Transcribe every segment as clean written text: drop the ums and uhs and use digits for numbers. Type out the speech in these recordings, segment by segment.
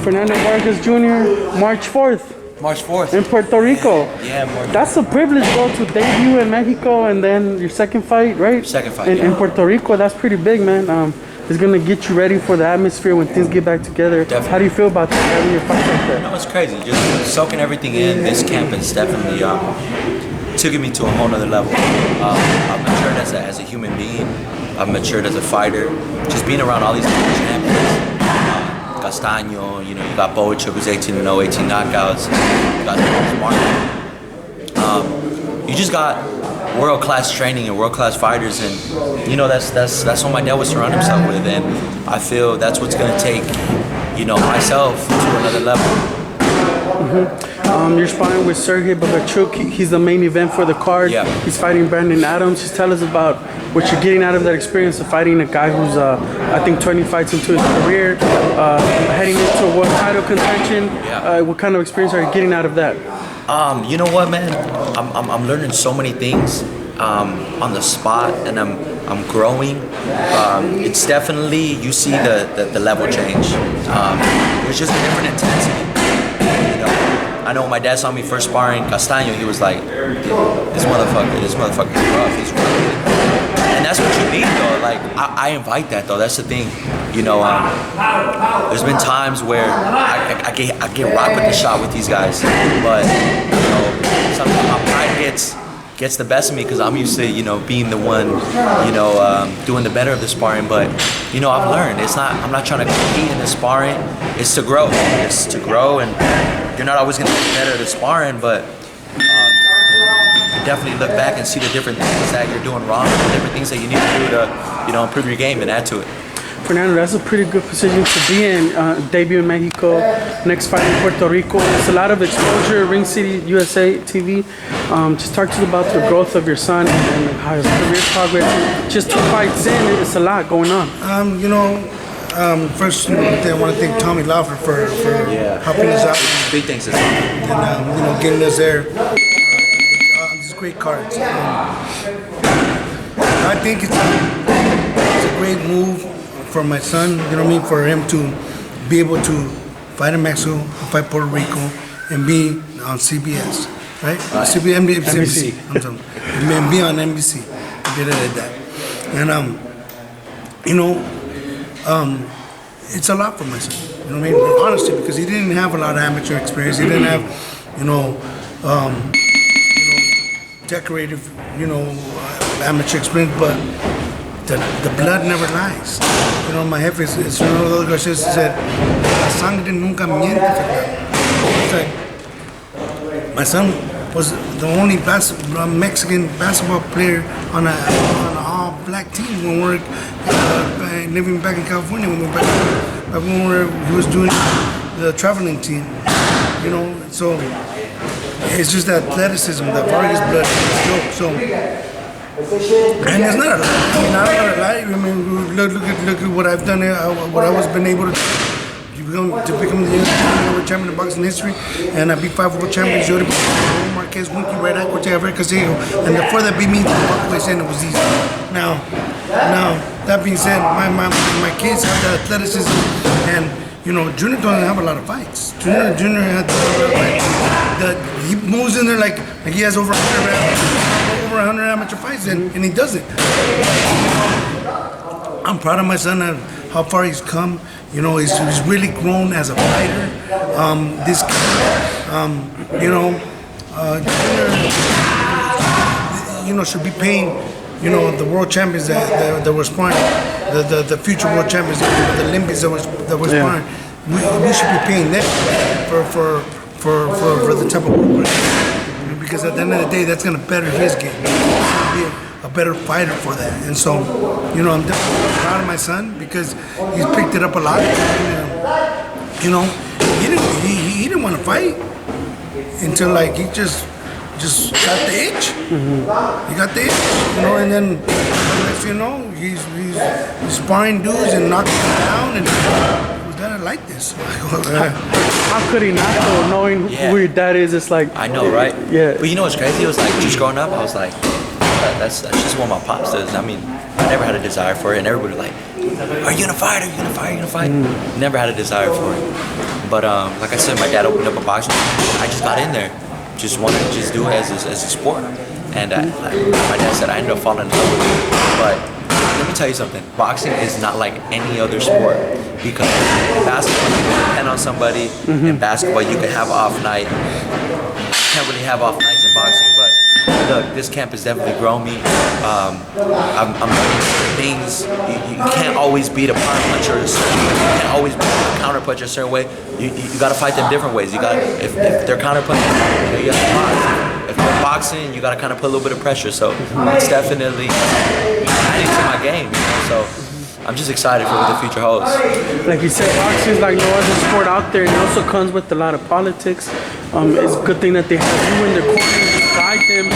Fernando Vargas Jr. March 4th. March 4th. In Puerto Rico. Yeah, that's a privilege, bro, to debut in Mexico and then your second fight, right? Second fight, in Puerto Rico, that's pretty big, man. It's going to get you ready for the atmosphere when things get back together. Definitely. How do you feel about that, having your fight like that? No, it's crazy. Just soaking everything in. This camp is definitely taking me to a whole nother level. I've matured as a human being. I've matured as a fighter. Just being around all these different champions. Castaño, you got Bohachuck, who's 18-0, 18 knockouts. You got Martin. You just got world-class training and world-class fighters, and that's what my dad was surrounding himself with, and I feel that's what's gonna take, myself to another level. You're sparring with Sergey Bohachuck. He's the main event for the card. Yeah. He's fighting Brandon Adams. Just tell us about what you're getting out of that experience of fighting a guy who's, I think, 20 fights into his career, heading into a world title contention. Yeah. What kind of experience are you getting out of that? You know what, man? I'm learning so many things on the spot, and I'm growing. It's definitely, you see the level change. There's just a different intensity. I know when my dad saw me first sparring Castaño, he was like, this motherfucker is rough, he's rugged. And that's what you need, though. Like, I invite that, though. That's the thing. There's been times where I get rocked with the shot with these guys, but sometimes my pride gets the best of me because I'm used to being the one doing the better of the sparring. But I've learned I'm not trying to compete in the sparring. It's to grow. It's to grow, and you're not always gonna get better at the sparring, but definitely look back and see the different things that you're doing wrong, the different things that you need to do to improve your game and add to it. Fernando, that's a pretty good position to be in. Debut in Mexico, next fight in Puerto Rico. It's a lot of exposure, Ring City, USA TV. Just talk to us about the growth of your son and how his career progress. Just 2 fights in, it's a lot going on. First, I want to thank Tommy Lawfer for helping us out. Big things. And getting us there. These great cards. I think it's a great move for my son, for him to be able to fight in Mexico, fight Puerto Rico, and be on CBS, right? NBC. And be on NBC. Did it like that. And, it's a lot for my son, honestly, because he didn't have a lot of amateur experience. He didn't have, decorative, amateur experience, but the blood never lies. My jefe, Fernando Vargas, said, la sangre nunca miente. It's like, my son was the only Mexican basketball player on an all-black team when we were living back in California. When he was doing the traveling team, So it's just that athleticism, that Vargas blood is dope. And it's not a lie. I'm not gonna lie. Look at what I've done here, what I was been able to become the youngest champion in boxing history, and I beat 5 world champions, Jordi Marquez, Winky, Red Eye, Cortez, Castillo, and the 4 that beat me, they saying it was easy. Now, that being said, my kids have the athleticism, and Junior doesn't have a lot of fights. Junior had a lot of fights. He moves in there like he has over 100 amateur fights, and he does it. I'm proud of my son and how far he's come. He's really grown as a fighter. This Junior, should be paying, the world champions that were sparring, the future world champions, the Olympics that were sparring. We should be paying them for the type of work. Because at the end of the day, that's going to better his game. He's going to be a better fighter for that. And so, I'm definitely proud of my son because he's picked it up a lot. And, he didn't want to fight until he just got the itch. Mm-hmm. He got the itch, and then next you know, he's sparring dudes and knocking them down, and was that like this? How could he not though, knowing who your dad is? It's like I know, right? Yeah. But you know what's crazy? It was like just growing up, I was like, that's just what my pops does. I mean, I never had a desire for it, and everybody was like, are you gonna fight? Are you gonna fight? Are you gonna fight? Never had a desire for it. But like I said, my dad opened up a boxing gym. I just got in there. Just wanted to just do it as a sport. And my dad said I ended up falling in love with it. But let me tell you something. Boxing is not like any other sport because basketball you can depend on somebody. In basketball you can have an off night. You can't really have off nights in boxing, but look, this camp has definitely grown me. I'm learning things. You can't always beat a power puncher a certain way. You can't always beat a counter puncher a certain way. You got to fight them different ways. You got if they're counter punching, you have to box. If they're boxing, you got to kind of put a little bit of pressure. So it's definitely adding to my game. So I'm just excited for what the future holds. Like you said, boxing is like no other sport out there, and it also comes with a lot of politics. It's a good thing that they have you in their corner to guide them,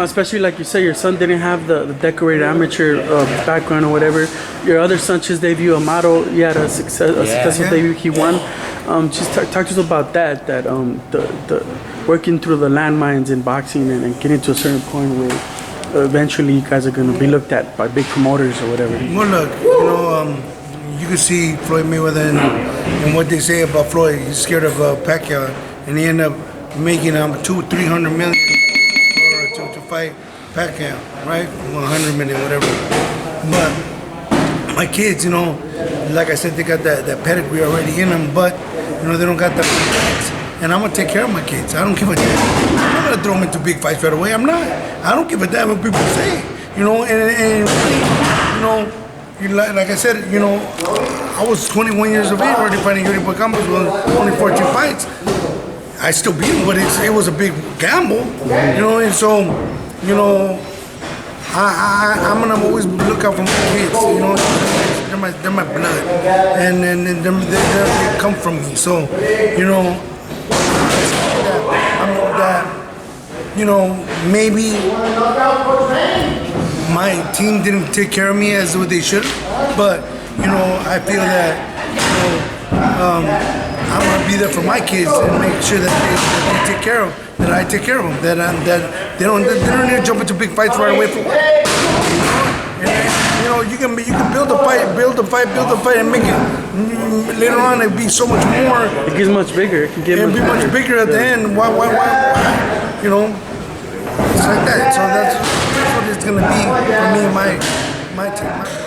especially like you said, your son didn't have the decorated amateur background or whatever. Your other son just debuted a model. He had a successful debut. He won. Just talk to us about that. The working through the landmines in boxing and getting to a certain point where eventually you guys are going to be looked at by big promoters or whatever. Well, look, you can see Floyd Mayweather and what they say about Floyd. He's scared of Pacquiao, and he ended up making $200-300 million to fight Pacquiao, right? 100 million, whatever. But my kids, like I said, they got that pedigree already in them, but they don't got that. And I'm gonna take care of my kids. I don't give a damn. I'm not gonna throw them into big fights right away. I'm not. I don't give a damn what people say. Like I said, I was 21 years of age already fighting Yuri Bacambos with only 14 fights. I still beat him, but it was a big gamble, and so, I'm gonna always look out for my kids, they're my blood, and they come from me, so, maybe my team didn't take care of me as what they should, but I feel that I'm gonna be there for my kids and make sure that they take care of, that I take care of them, that they don't need to jump into big fights right away. You can build a fight, and make it later on. It'd be so much more. It gets much bigger. It can get much bigger at the end. Why? It's like that. So that's what it's gonna be for me and my team.